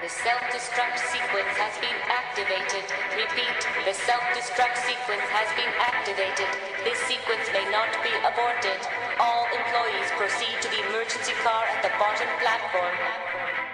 The self-destruct sequence has been activated. Repeat, the self-destruct sequence has been activated. This sequence may not be aborted. All employees proceed to the emergency car at the bottom platform.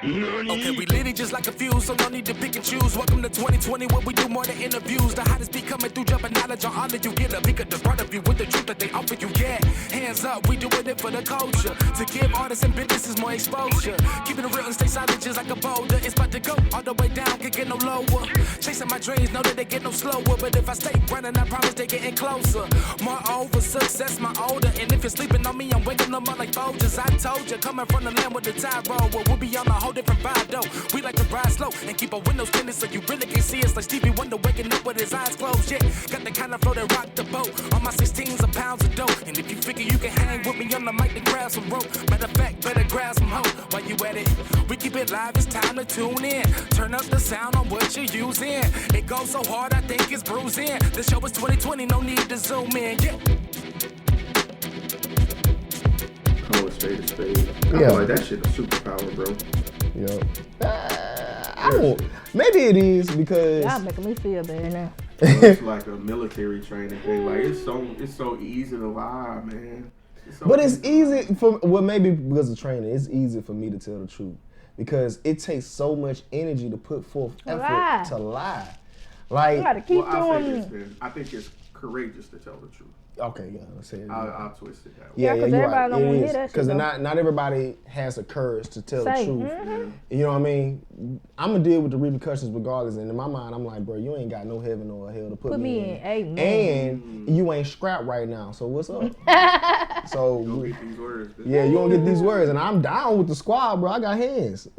Okay, we lit it just like a fuse, so no need to pick and choose. Welcome to 2020, where we do more than interviews. The hottest be coming through, jumping knowledge on all of you. Get a peek at the front of you with the truth that they offer you. Yeah, hands up, we doing it for the culture. To give artists and businesses more exposure. Keeping it real and stay solid just like a boulder. It's about to go all the way down, can't get no lower. Chasing my dreams, know that they get no slower. But if I stay running, I promise they getting closer. Moreover, success my older. And if you're sleeping on me, I'm waking them up like Folgers. I told you, coming from the land with the tide roll. Well, we'll be on a whole different vibe though. We like to ride slow and keep our windows tinted so you really can see us like Stevie Wonder waking up with his eyes closed. Yeah, got the kind of flow that rock the boat. On my 16s of pounds of dope. And if you figure you can hang with me on the mic, then grab some rope. Matter of fact, better grab some hope while you at it. We keep it live, it's time to tune in. Turn up the sound on what you're using. It goes so hard, I think it's bruising. The show is 2020, no need to zoom in. Yeah. Call a spade a spade. I feel like that shit a superpower, bro. I don't. Maybe it is because y'all making me feel bad now. It's like a military training thing. Like it's so easy to lie, man. It's easy for maybe because of training. It's easy for me to tell the truth because it takes so much energy to put forth effort to lie. Like you gotta keep I think it's courageous to tell the truth. Okay, yeah, let's say it. I'll twist it that way. Yeah, because everybody don't want to hear that shit. Because not everybody has the courage to tell the truth. Mm-hmm. You know what I mean? I'm going to deal with the repercussions regardless. And in my mind, I'm like, bro, you ain't got no heaven or hell to put me in. Amen. And you ain't scrapped right now. So what's up? So you don't get these words. Yeah, you don't get these words. And I'm down with the squad, bro. I got hands.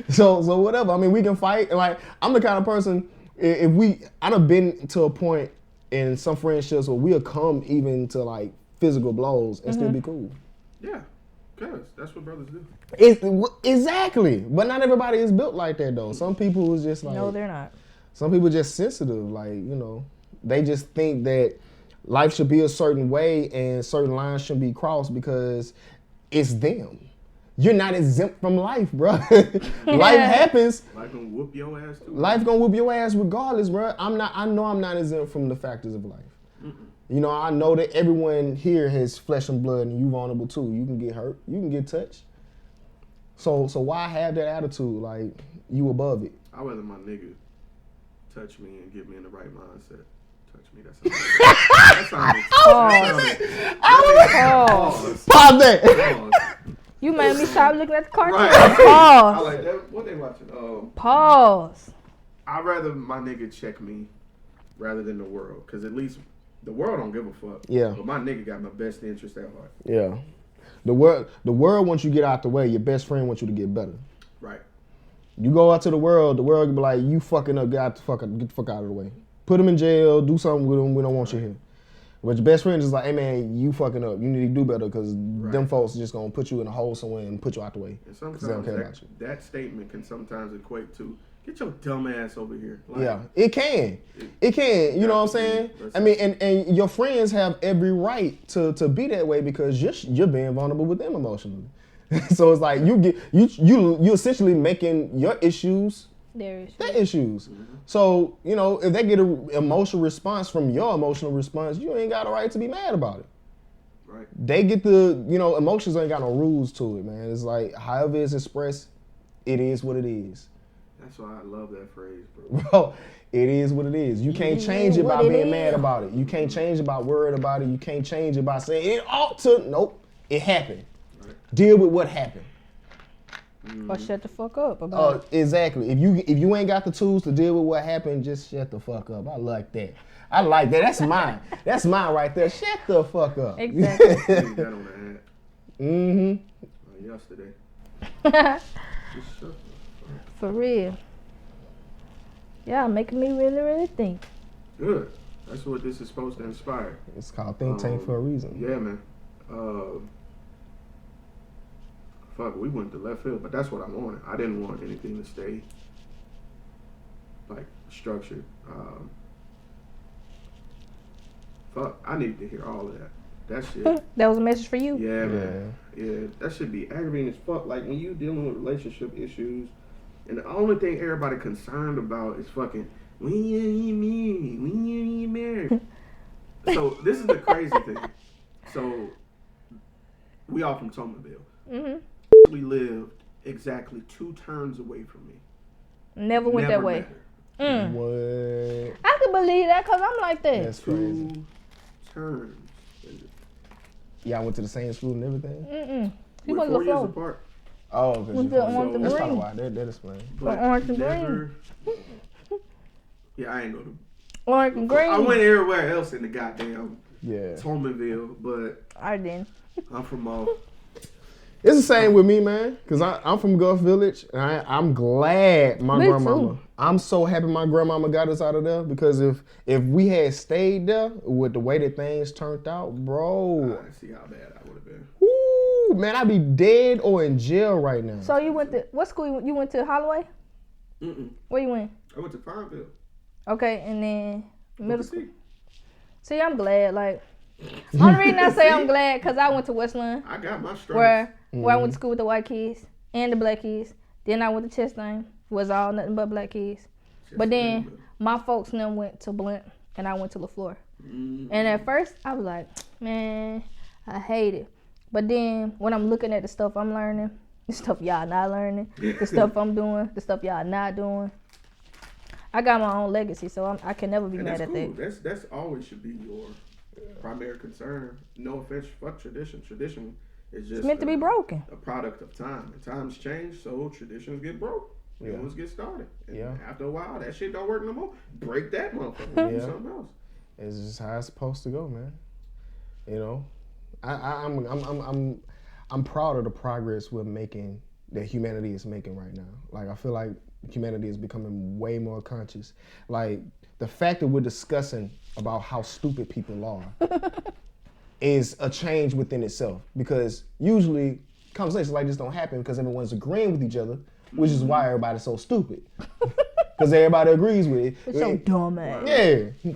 So whatever. I mean, we can fight. Like, I'm the kind of person, I done been to a point in some friendships where we'll come even to like physical blows and still be cool. Yeah, because that's what brothers do. Exactly. But not everybody is built like that though. Some people is just like... No, they're not. Some people are just sensitive. Like, they just think that life should be a certain way and certain lines shouldn't be crossed because it's them. You're not exempt from life, bro. Life happens. Life gonna whoop your ass too. Life gonna whoop your ass regardless, bro. I know I'm not exempt from the factors of life. Mm-mm. I know that everyone here has flesh and blood, and you vulnerable too. You can get hurt. You can get touched. So why have that attitude? Like you above it. I'd rather my nigga touch me and get me in the right mindset. Touch me. Pause that. You made me stop looking at the cartoon. Right. Pause. I like that. What they watching? Pause. I'd rather my nigga check me rather than the world. Because at least the world don't give a fuck. Yeah. But my nigga got my best interest at heart. Yeah. The world wants you to get out the way. Your best friend wants you to get better. Right. You go out to the world can be like, you fucking up, get the fuck out of the way. Put them in jail, do something with them, we don't want you here. But your best friend is like, hey man, you fucking up. You need to do better because them folks are just gonna put you in a hole somewhere and put you out the way. And sometimes that statement can sometimes equate to, get your dumb ass over here. Like, yeah, it can. You know what I'm saying? I mean, and your friends have every right to be that way because you're being vulnerable with them emotionally. So it's like you essentially making your issues their issues. Mm-hmm. So, if they get an emotional response from your emotional response, you ain't got a right to be mad about it. Right. They get emotions ain't got no rules to it, man. It's like, however it's expressed, it is what it is. That's why I love that phrase, bro. Bro, it is what it is. You can't change it by being mad about it. You can't change it by worrying about it. You can't change it by saying, it ought to. Nope, it happened. Right. Deal with what happened. Or shut the fuck up about it. Exactly. If you ain't got the tools to deal with what happened, just shut the fuck up. I like that. That's mine. That's mine right there. Shut the fuck up. Exactly. That on the hat. Yesterday. For real. Yeah, making me really, really think. Good. That's what this is supposed to inspire. It's called Think Tank for a reason. Yeah, man. Fuck, we went to left field, but that's what I wanted. I didn't want anything to stay like structured. Fuck, I needed to hear all of that. That shit. That was a message for you. Yeah, man. Yeah, that should be aggravating as fuck. Like when you dealing with relationship issues, and the only thing everybody concerned about is fucking when you get married, when you get married. So this is the crazy thing. So we all from Tomerville. We lived exactly 2 turns away from me. Never went that way. What? I can believe that because I'm like that. That's crazy. 2 turns. Y'all went to the same school and everything? He We're went 4 to years the apart. Oh, because Went to Orange and let's talk Green. about that. That explains. But Orange and never. Yeah, I ain't go to. Orange and Green. I went everywhere else in the goddamn Yeah. Tomerville, but I didn't. I'm from off. It's the same with me, man. Because I'm from Gulf Village, and I'm glad my Me grandmama. too. I'm so happy my grandmama got us out of there because if we had stayed there with the way that things turned out, bro, I see how bad I would have been. whoo, man, I'd be dead or in jail right now. So you went to, what school you went to? Holloway? Where you went? I went to Farmville. Okay, and then middle school. See? See, I'm glad. Like, only reason I say I'm glad because I went to Westland, I got my strength. where I went to school with the white kids and the black kids. Then I went to Chastain, was all nothing but black kids. But then my folks and them went to Blount, and I went to LaFleur. And at first, I was like, man, I hate it. But then when I'm looking at the stuff I'm learning, the stuff y'all not learning, the stuff I'm doing, the stuff y'all not doing, I got my own legacy, so I can never be And mad that's at cool. that. That's always should be your primary concern. No offense, fuck tradition. Tradition is just It's meant to be broken. a product of time. And times change, so traditions get broke. New ones get started. And after a while, that shit don't work no more. Break that motherfucker. Do something else. It's just how it's supposed to go, man. You know, I'm proud of the progress we're making, that humanity is making right now. Like, I feel like humanity is becoming way more conscious. Like, the fact that we're discussing about how stupid people are is a change within itself. Because usually conversations like this don't happen because everyone's agreeing with each other, which is why everybody's so stupid. Because everybody agrees with it. It's so dumb, man. Yeah.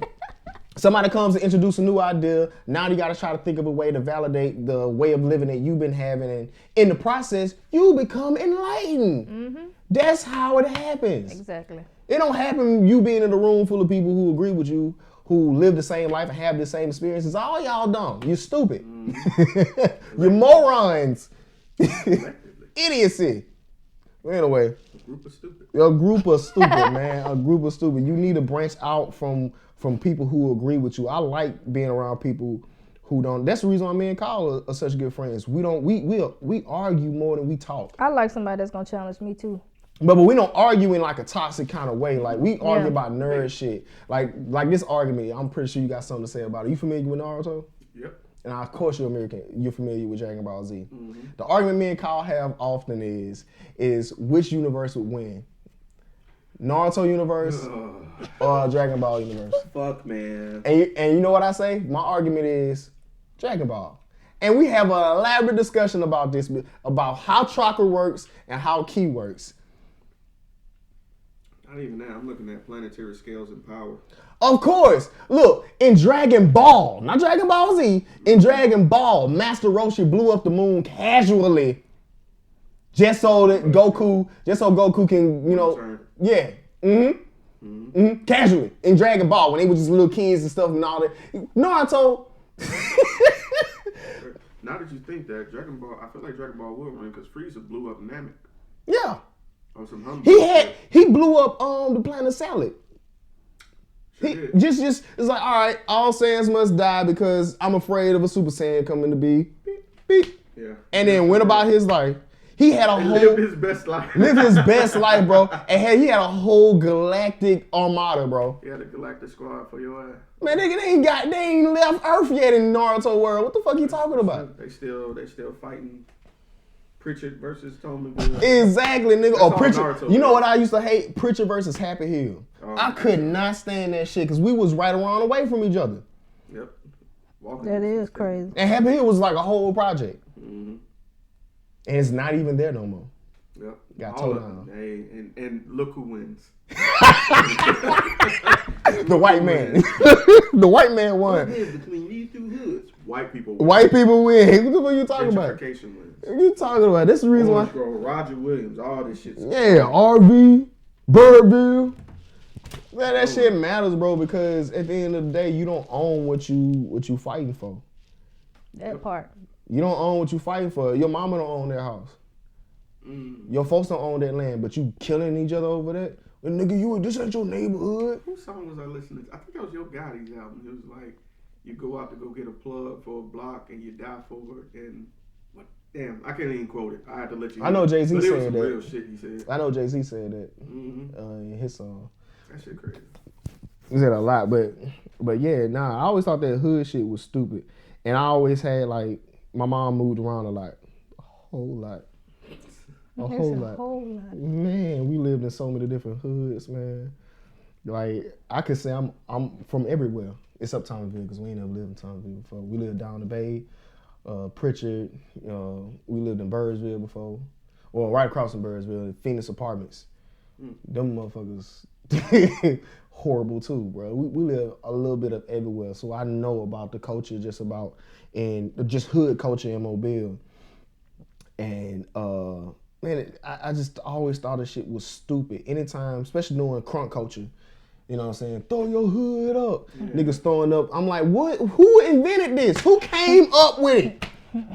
Somebody comes and introduce a new idea. Now you got to try to think of a way to validate the way of living that you've been having. And in the process, you become enlightened. That's how it happens. Exactly. It don't happen you being in a room full of people who agree with you, who live the same life and have the same experiences. All y'all dumb. You're stupid. You're morons. Idiocy. Well, anyway. A group of stupid. A group of stupid, man. A group of stupid. You need to branch out from people who agree with you. I like being around people who don't. That's the reason why me and Kyle are such good friends. We argue more than we talk. I like somebody that's gonna challenge me too. But we don't argue in like a toxic kind of way. Like we argue about nerd shit. Like this argument, I'm pretty sure you got something to say about it. You familiar with Naruto? Yep. And of course you're American. You're familiar with Dragon Ball Z. The argument me and Kyle have often is which universe would win. Naruto universe or Dragon Ball universe. Fuck, man. And you know what I say? My argument is Dragon Ball. And we have an elaborate discussion about this, about how chakra works and how ki works. Not even that. I'm looking at planetary scales and power. Of course. Look, in Dragon Ball, not Dragon Ball Z, in Dragon Ball, Master Roshi blew up the moon casually just so Goku can, you know, yeah. Casually. In Dragon Ball, when they were just little kids and stuff and all that. Naruto. Now that you think that, Dragon Ball, I feel like Dragon Ball will win because Frieza blew up Namek. Yeah. On some humble He blew up the planet Salad. Sure Just it's like, all right, all Saiyans must die because I'm afraid of a Super Saiyan coming to be. Beep, beep. Yeah. And then went about his life. He had lived his best life. Lived his best life, bro. And he had a whole galactic armada, bro. He had a galactic squad for your ass. Man, they ain't left Earth yet in Naruto world. What the fuck you talking about? They still fighting Pritchard versus Tolman. Exactly, nigga. That's Or Pritchard. Naruto, you know what I used to hate? Pritchard versus Happy Hill. I could not stand that shit because we was right around away from each other. Yep. That is crazy. And Happy Hill was like a whole project. And it's not even there no more. Yep. Got towed down. Hey, and look who wins. The white man. The white man won. What is between these two hoods? White people win. White people win. What you talking about? Gentrification wins. What you talking about? This is the reason why. Roger Williams, all this shit. Yeah, RV, Birdville. Man, that shit matters, bro, because at the end of the day, you don't own what you fighting for. That part. You don't own what you fighting for. Your mama don't own that house. Your folks don't own that land, but you killing each other over that. Well, nigga, this ain't your neighborhood. Whose song was I listening to? I think that was Yo Gotti's album. It was like, you go out to go get a plug for a block and you die for it. And what? Damn, I can't even quote it. I have to let you. I know Jay-Z said some that. Real shit he said. I know Jay-Z said that in his song. That shit crazy. He said a lot, but yeah, nah. I always thought that hood shit was stupid, and I always had like my mom moved around a lot, a whole lot. A whole lot. Man, we lived in so many different hoods, man. Like, I could say I'm from everywhere except Thomasville, because we ain't never lived in Thomasville before. We lived down the bay, Pritchard. We lived in Birdsville before. Well, right across from Birdsville, Phoenix Apartments. Them motherfuckers horrible too, bro. We live a little bit of everywhere, so I know about the culture and just hood culture in Mobile. And man, I just always thought this shit was stupid. Anytime, especially doing crunk culture, you know what I'm saying? Throw your hood up. Niggas throwing up. I'm like, what? Who invented this? Who came up with it?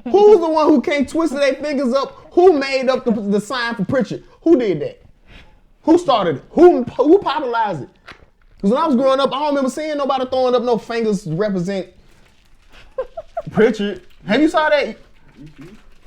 Who's the one who came twisting their fingers up? Who made up the sign for Pritchard? Who did that? Who started it? Who popularized it? Because when I was growing up, I don't remember seeing nobody throwing up no fingers to represent Pritchard. Have you saw that?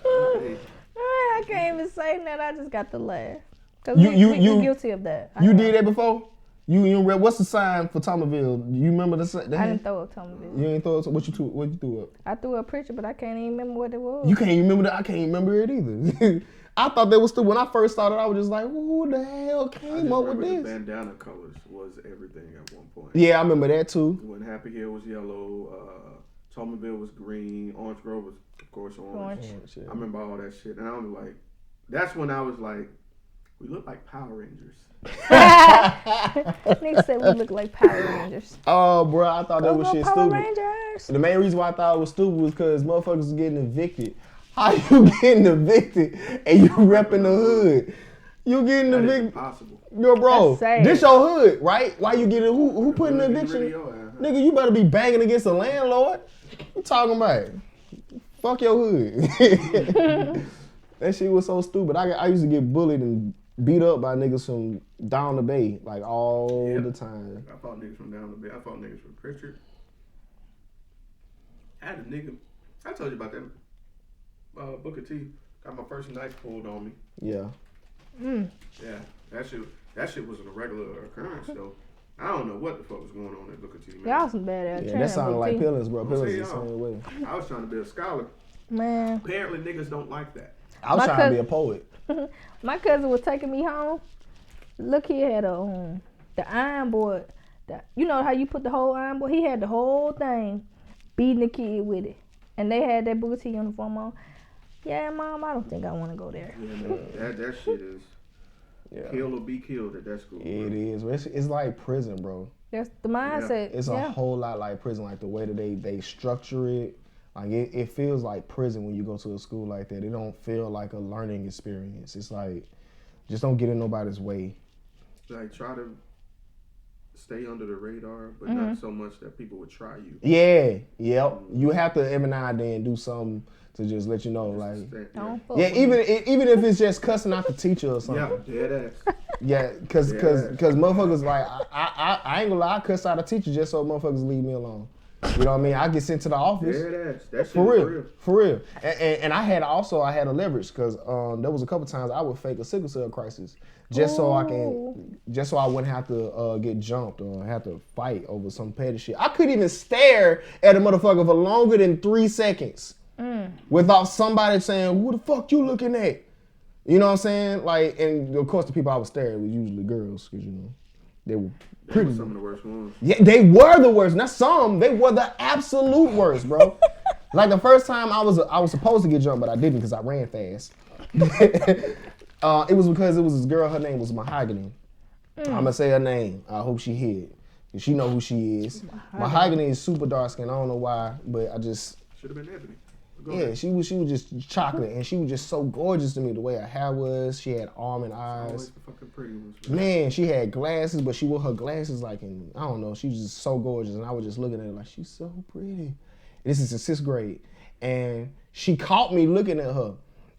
I can't even say that. I just got to laugh. Cause You we guilty of that. You did that before? You what's the sign for Thomasville? You remember the sign? I didn't throw up Thomasville. You ain't throw up. What you threw up? I threw up Pritchard, but I can't even remember what it was. You can't even remember that? I can't even remember it either. I thought that was still, when I first started, I was just like, who the hell came up with this? The bandana colors was everything at one point. Yeah, I remember that too. When Happy Hill was yellow, Thomasville was green, Orange Grove was, of course, orange. Yeah. I remember all that shit. And I was like, that's when I was like, we look like Power Rangers. Niggas said we look like Power Rangers. Oh, bro, I thought that was shit Power stupid. Rangers. The main reason why I thought it was stupid was because motherfuckers was getting evicted. How you getting evicted and you repping the hood? You getting evicted? Impossible. Yo, bro, That's this your hood, right? Why you getting, who putting the eviction? Really Nigga, you better be banging against the landlord. What you talking about? Fuck your hood. That shit was so stupid. I used to get bullied and beat up by niggas from down the bay, like all the time. I fought niggas from down the bay. I fought niggas from Pritchard. I had a nigga, I told you about that. Booker T got my first knife pulled on me. Yeah. Yeah, that shit was a regular occurrence though. I don't know what the fuck was going on at Booker T, man. Y'all some badass. Yeah, that sounded like Pillars, bro. Pillars see the same way. I was trying to be a scholar. Man, Apparently niggas don't like that. I was trying to be a poet. my cousin was taking me home. Look, he had the iron board. You know how you put the whole iron board? He had the whole thing, beating the kid with it. And they had that Booker T uniform on. Yeah, Mom, I don't think I want to go there. Yeah, man, that shit is kill or be killed at that school. It is. It's like prison, bro. That's the mindset. It's a whole lot like prison, like the way that they structure it. Like it feels like prison when you go to a school like that. It don't feel like a learning experience. It's like, just don't get in nobody's way. Like try to stay under the radar, but not so much that people would try you. Yeah, yep. You have to every now and then do something to just let you know, like, even if it's just cussing out the teacher or something. Yeah, dead ass. Yeah, cause motherfuckers like I ain't gonna lie, I cuss out a teacher just so motherfuckers leave me alone. You know what I mean? I get sent to the office. Dead ass. That shit For real. And I had a leverage because there was a couple times I would fake a sickle cell crisis just so I wouldn't have to get jumped or have to fight over some petty shit. I couldn't even stare at a motherfucker for longer than 3 seconds without somebody saying, "Who the fuck you looking at?" You know what I'm saying? Like, and of course the people I was staring was usually girls because they were pretty. Some of the worst ones. Yeah, they were the worst. Not some. They were the absolute worst, bro. Like the first time I was supposed to get jumped, but I didn't because I ran fast. It was because it was this girl. Her name was Mahogany. I'm gonna say her name. I hope she hear it. She know who she is. Mahogany is super dark skin. I don't know why, but I just. Should have been Ebony. Yeah, she was just chocolate, and she was just so gorgeous to me. The way her hair was, she had almond eyes. Always the fucking pretty ones. Man, she had glasses, but she wore her glasses like in, I don't know, she was just so gorgeous, and I was just looking at her like, she's so pretty. This is in 6th grade, and she caught me looking at her.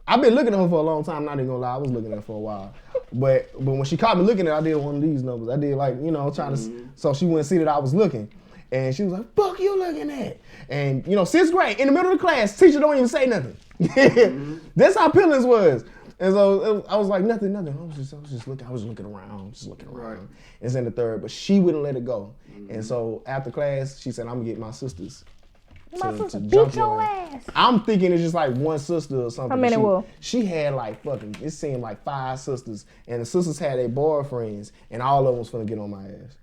I've been looking at her for a long time, not even gonna lie, I was looking at her for a while. But when she caught me looking at her, I did one of these numbers. I did like, you know, trying to, so she wouldn't see that I was looking. And she was like, fuck you looking at? And, you know, 6th grade, in the middle of the class, teacher don't even say nothing. That's how Pillins was. And so I was like, nothing. I was just looking around. Right. It's in the 3rd, but she wouldn't let it go. And so after class, she said, I'm gonna get my sisters. To beat your ass. I'm thinking it's just like one sister or something. How many were? She had like fucking, it seemed like 5 sisters. And the sisters had their boyfriends, and all of them was finna get on my ass.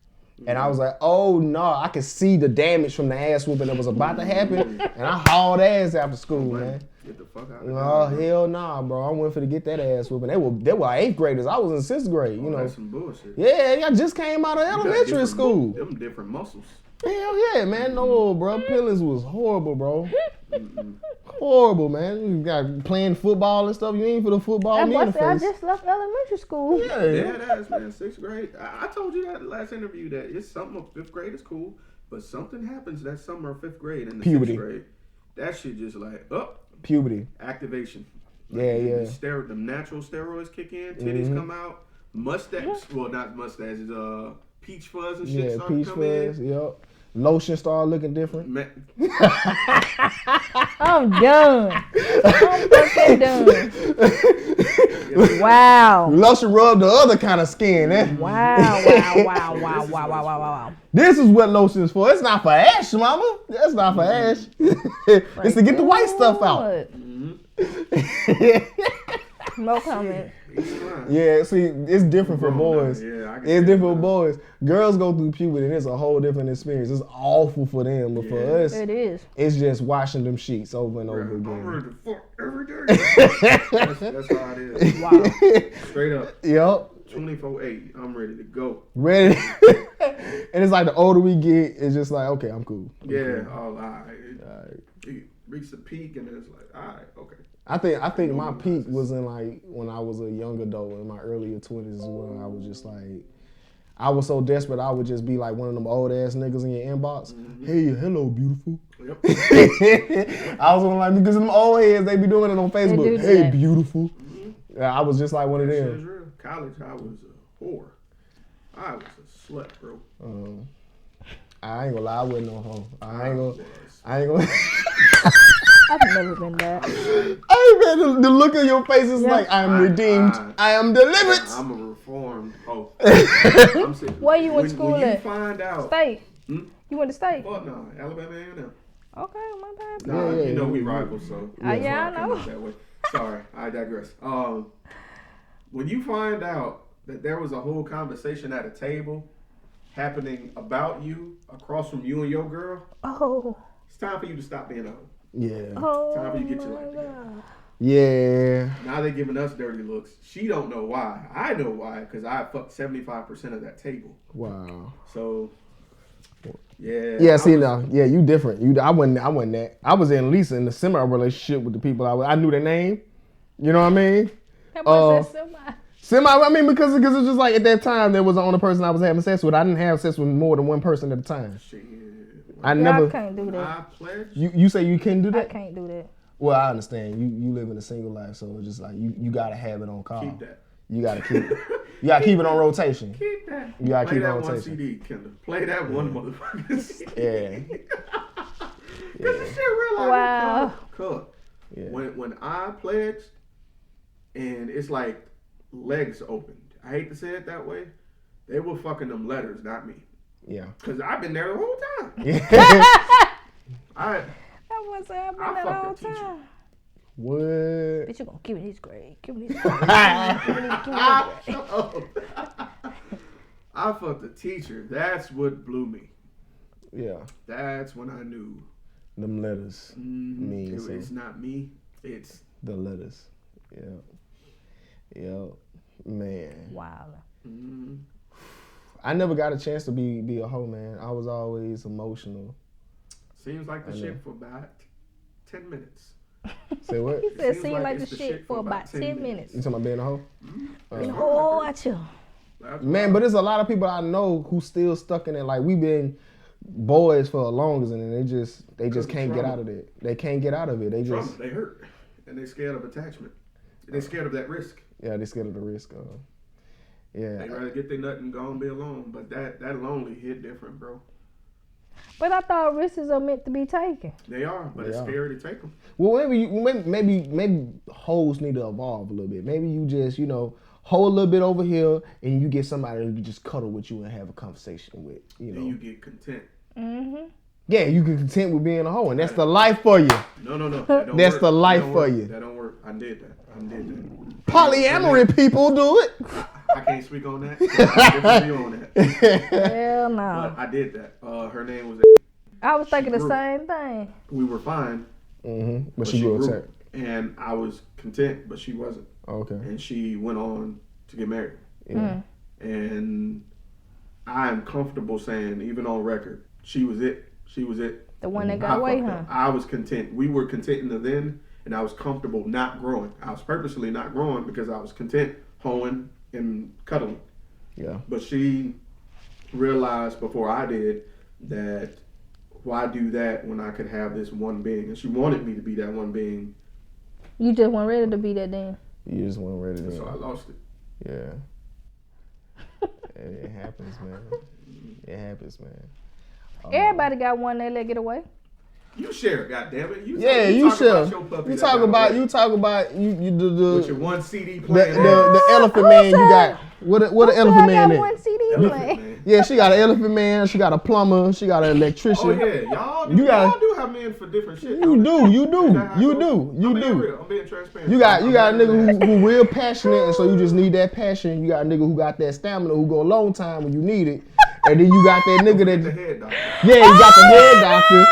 And I was like, oh no, I could see the damage from the ass whooping that was about to happen. And I hauled ass after school, man. Get the fuck out of here. Oh, hell nah, bro. I went for to get that ass whooping. They were 8th graders. I was in 6th grade, you know. That's some bullshit. Yeah, I just came out of elementary school. Them different muscles. Hell yeah, man. No, bro. Pillins was horrible, bro. Horrible, man. You got playing football and stuff. You ain't for the football me in the face. I just left elementary school. Yeah, that is, man. 6th grade. I told you that in the last interview that it's something of 5th grade is cool, but something happens that summer of 5th grade and the Puberty. 6th grade. That shit just like, Puberty. activation. Yeah. The natural steroids kick in, titties come out, mustache, well, not mustaches, peach fuzz and shit start Peach to come in. fuzz, yep. Lotion started looking different. I'm done. I'm fucking done. Wow. Lotion rubbed the other kind of skin, eh? Wow. This is what lotion is for. It's not for ash, mama. That's not for ash. It's to get the white stuff out. No comment. Yeah, see, it's different for boys. Yeah, It's different for boys. Girls go through puberty and it's a whole different experience. It's awful for them, but for us, It is. it's just washing them sheets over and over I'm again. ready to fuck every day. that's how it is. Wow. Straight up. Yep. 24/8. I'm ready to go. Ready. And it's like the older we get, it's just like, okay, I'm cool. Yeah. All right. It reached the peak and it's like, all right, okay. I think my peak was in like when I was a young adult, in my earlier 20s, when I was just like, I was so desperate I would just be like one of them old ass niggas in your inbox. Hey, hello, beautiful. Yep. I was one like, because them old heads, they be doing it on Facebook. do Hey, that. beautiful. I was just like one of That shit them. is real. College, I was a whore. I was a slut, bro. I ain't gonna lie, I wasn't no hoe. I ain't gonna. I've never been that. Man, the look on your face is like, I'm redeemed. I am delivered. I'm a reformed hoe. Where you went to school when you at? find out. State. You went to state? Fuck no, Alabama A&M. Okay, my bad. Nah, Yeah, you know we yeah. rivals, so. Yeah, I Come know. out that way. Sorry, I digress. When you find out that there was a whole conversation at a table happening about you across from you and your girl, Oh. it's time for you to stop being a hoe. Yeah. Oh. Time for you to get your my life together. God. Yeah. Now they're giving us dirty looks. She don't know why. I know why, because I fucked 75% of that table. Wow. So, yeah. Yeah, see I was- now, yeah, you different. I wasn't that. I was at least in a similar relationship with the people I knew their name. You know what I mean? That boy said semi. I mean, because it's just like at that time, there was the only person I was having sex with. I didn't have sex with more than one person at a time. Shit. I Yeah, never. I can't do that. I pledge. You say you couldn't do I that? can't do that. Well, I understand. You live in a single life, so it's just like you gotta have it on call. Keep that. You gotta keep it. You gotta keep it on rotation. Keep that. You gotta Play keep it that on one rotation. CD, Kenda. Play that one motherfucking CD. Yeah. Cause this shit real life. Wow. Cook. Yeah. When I pledged, and it's like legs opened. I hate to say it that way. They were fucking them letters, not me. Yeah. Cause I've been there the whole time. I That boy said I've been I that fucked all the teacher. time. What? Bitch, you gonna give me this grade. Give me this grade. Give me this grade. I fucked the teacher. That's what blew me. Yeah. That's when I knew. Them letters. mean It's so. not me. It's The letters. Yeah. Yeah. Man. Wow. I never got a chance to be a hoe, man. I was always emotional. seems like the I know. shit for back. 10 minutes. Say what? He said, seems seem like like it's the the shit for about 10 minutes. You talking about being a hoe? And oh, watch you. Man, but there's a lot of people I know who still stuck in it. Like, we've been boys for the longest, and they just can't get out of it. They can't get out of it. They just they hurt, and they scared of attachment. They scared of that risk. Yeah, they scared of the risk. Yeah. They rather get their nut and go and be alone. But that lonely hit different, bro. But I thought risks are meant to be taken. They are, but it's scary to take them. Well, maybe hoes need to evolve a little bit. Maybe you just, hold a little bit over here, and you get somebody who can just cuddle with you and have a conversation with. Then you get content. Mm-hmm. Yeah, you get content with being a hoe, and that's the life for you. No. That's the life for you. That don't work. I did that. Polyamory people do it. I can't speak on that. I can't on that. Hell no. But I did that. Her name was. I was thinking the same thing. We were fine. Mm-hmm. But she grew upset. And I was content, but she wasn't. Okay. And she went on to get married. Yeah. And I'm comfortable saying, even on record, she was it. She was it. The one that got away, huh? I was content. We were content in the then, and I was comfortable not growing. I was purposely not growing because I was content hoeing and cuddling. Yeah. But she realized before I did that why do that when I could have this one being? And she wanted me to be that one being. You just weren't ready to be that then. You just weren't ready to. So I lost it. Yeah. It happens, man. It happens, man. Everybody got one they let get away. You share, goddammit. You share. You talk about the with your one CD player. The elephant man you got. What an elephant man is. One CD player. Yeah, she got an elephant man. She got a plumber. She got an electrician. Oh yeah, y'all do have men for different shit. You do. I'm being real. I'm being transparent. You got a nigga who real passionate, and so you just need that passion. You got a nigga who got that stamina, who go a long time when you need it, and then you got that nigga that the head doctor. Yeah, you got the head doctor.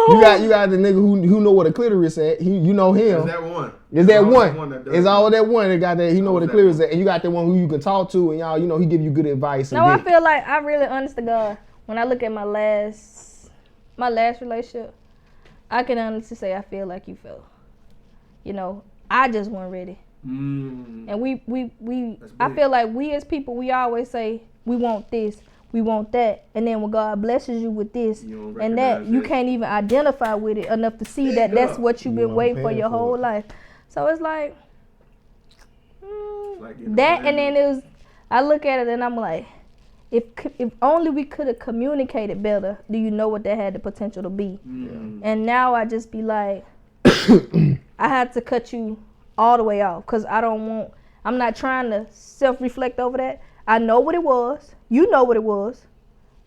You got the nigga who know what a clitoris at. You know him. Is that one? Is that one? It's all that one that got that. He know what the clitoris at, and you got the one who you can talk to, and y'all, he give you good advice. No, I feel like I really, honest to God, when I look at my last relationship, I can honestly say I feel like you felt. I just wasn't ready. And we I feel like we as people, we always say we want this, we want that, and then when God blesses you with this and that, you can't even identify with it enough to see that that's what you've been waiting for your whole life. So it's like that, and then I look at it and I'm like, if only we could have communicated better, do you know what that had the potential to be? And now I just be like, I had to cut you all the way off because I'm not trying to self-reflect over that. I know what it was. You know what it was.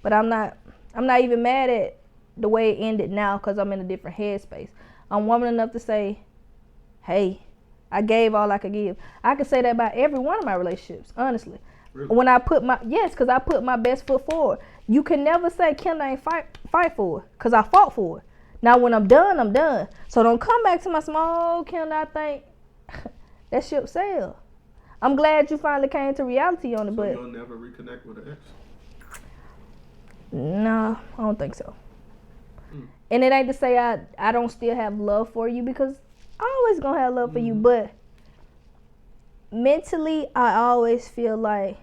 But I'm not even mad at the way it ended now because I'm in a different headspace. I'm woman enough to say, hey, I gave all I could give. I could say that about every one of my relationships, honestly. Really? When I put because I put my best foot forward. You can never say Kenda ain't fight for it because I fought for it. Now when I'm done, I'm done. So don't come back to my small Kenda, I think that ship sailed. I'm glad you finally came to reality on it, but you'll never reconnect with an ex? No, I don't think so. And it ain't to say I don't still have love for you because I always gonna have love for you, but mentally I always feel like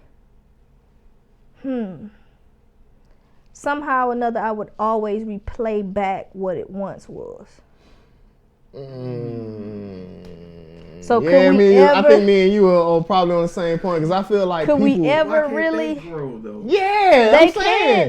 somehow or another I would always replay back what it once was. So yeah, I think me and you are probably on the same point because I feel like we ever really grow, though? Yeah,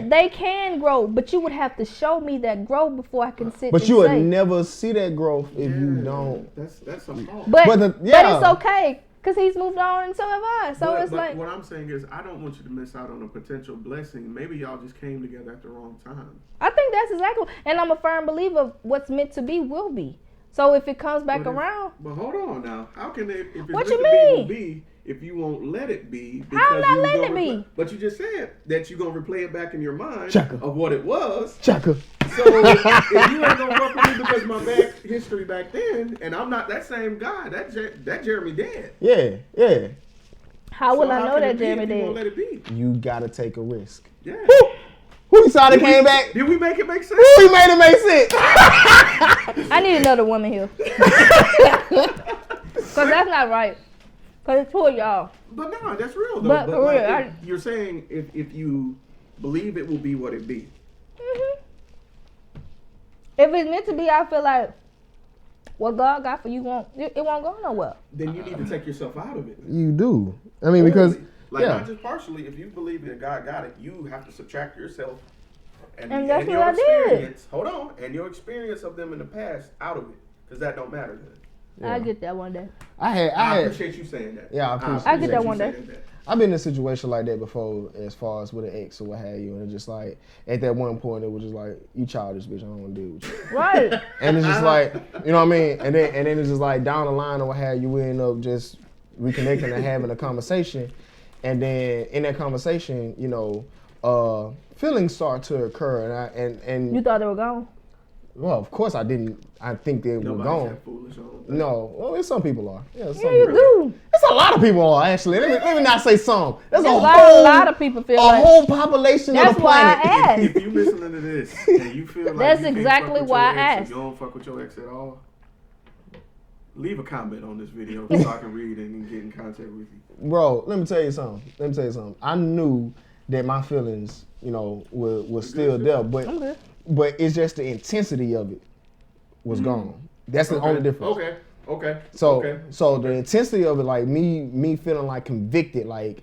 they can grow, but you would have to show me that growth before I can sit. But you would never see that growth if you don't. That's a fault. But it's okay because he's moved on and so have I. So it's like what I'm saying is I don't want you to miss out on a potential blessing. Maybe y'all just came together at the wrong time. I think that's exactly, and I'm a firm believer of what's meant to be will be. So if it comes back around. But hold on now. How can it, if it's what meant you to mean? be, will be if you won't let it be? Because I'm not letting it be. But you just said that you're going to replay it back in your mind Chaka. Of what it was. Chaka. So if you ain't going to work with me because of my back history back then, and I'm not that same guy, that Jeremy dead. Yeah. How will I know that Jeremy dead? You dead? won't let it be. You got to take a risk. Yeah. Who saw that came back? Did we make it make sense? Who made it make sense? I need another woman here. Cause that's not right. Cause it's two of y'all. But no, that's real though. But for like, real, you're saying if you believe it will be what it be. Mm-hmm. If it's meant to be, I feel like what God got for you it won't go nowhere. Then you need to take yourself out of it. You do. I mean, because not just partially. If you believe that God got it, you have to subtract yourself and that's your what I did. experience. Hold on, and your experience of them in the past out of it, because that don't matter then. Yeah. I get that one day. I appreciate you saying that. Yeah, I get that one day. I've been in a situation like that before, as far as with an ex or what have you, and it's just like at that one point it was just like, you childish bitch, I don't want to deal with you. Right. And it's just like, you know what I mean? And then it's just like down the line or what have you, we end up just reconnecting and having a conversation, and then in that conversation, you know, feelings start to occur, and you thought they were gone. Well, of course I didn't. I think they were gone. No, well, some people are. Yeah, you do. It's a lot of people are actually. Let me not say some. There's a lot of people feel like whole population of the planet. That's why I asked. If you listening to this and you feel like that's you exactly can't fuck with why your I ex, asked. you don't fuck with your ex at all, leave a comment on this video so I can read it and get in contact with you. Bro, let me tell you something. I knew that my feelings, you know, were still there, but it's just the intensity of it was gone. That's the only difference. Okay. So the intensity of it, like me feeling like convicted, like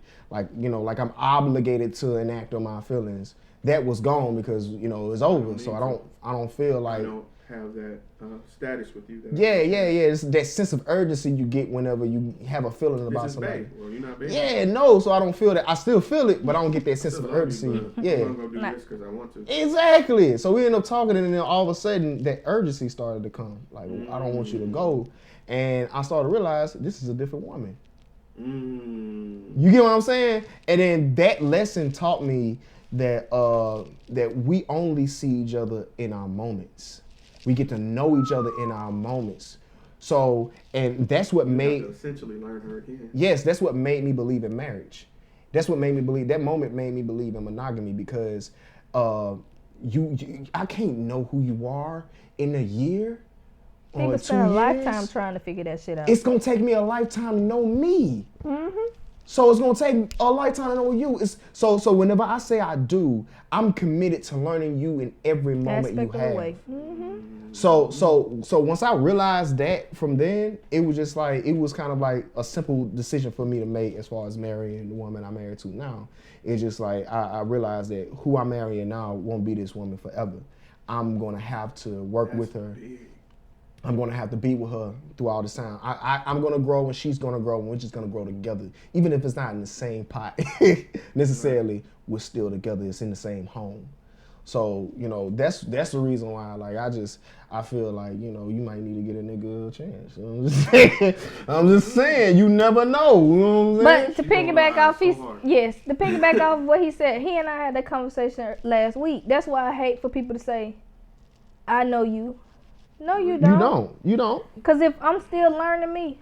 you know, like I'm obligated to enact on my feelings. That was gone because you know it's over. So I don't feel like. Have that status with you. Yeah. It's that sense of urgency you get whenever you have a feeling about somebody. Well, you're not bad. Yeah, no. So I don't feel that. I still feel it, but I don't get that sense of urgency. Yeah. I'm gonna do this because I want to. Exactly. So we end up talking, and then all of a sudden that urgency started to come. Like I don't want you to go, and I started to realize this is a different woman. You get what I'm saying? And then that lesson taught me that that we only see each other in our moments. We get to know each other in our moments. So, and that's what made... essentially learn her again. Yes, that's what made me believe in marriage. That's what made me believe... That moment made me believe in monogamy because I can't know who you are in a year or 2 years. People spend a lifetime trying to figure that shit out. It's going to take me a lifetime to know me. Mm-hmm. So it's gonna take a lifetime to know you. So whenever I say I do, I'm committed to learning you in every moment you have. Mm-hmm. So once I realized that, from then it was just like it was kind of like a simple decision for me to make as far as marrying the woman I'm married to now. It's just like I realized that who I'm marrying now won't be this woman forever. I'm gonna have to work with her. Big. I'm going to have to be with her through all this time. I'm going to grow and she's going to grow and we're just going to grow together. Even if it's not in the same pot necessarily, we're still together. It's in the same home. So, you know, that's the reason why, like, I feel like, you know, you might need to get a nigga a chance. You know I'm just saying, you never know. You know what I'm saying? But to piggyback off what he said, he and I had that conversation last week. That's why I hate for people to say, I know you. No, you don't. You don't. Because if I'm still learning me,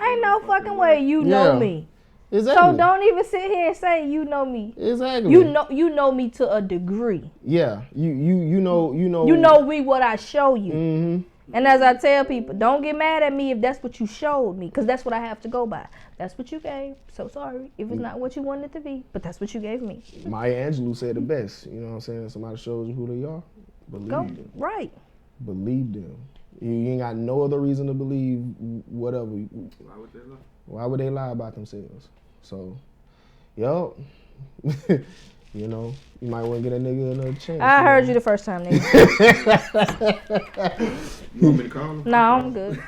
ain't no fucking way you know me. Exactly. So don't even sit here and say you know me. Exactly. You know me to a degree. Yeah. You know. You know me what I show you. Mm-hmm. And as I tell people, don't get mad at me if that's what you showed me, because that's what I have to go by. That's what you gave. So sorry if it's not what you wanted it to be, but that's what you gave me. Maya Angelou said the best. You know what I'm saying? Somebody shows you who they are, believe them. Right. Believe them. You ain't got no other reason to believe whatever. Why would they lie? Why would they lie about themselves? So, yo, you know, you might want to get a nigga another chance. I heard you the first time, nigga. You want me to call him? No, I'm good.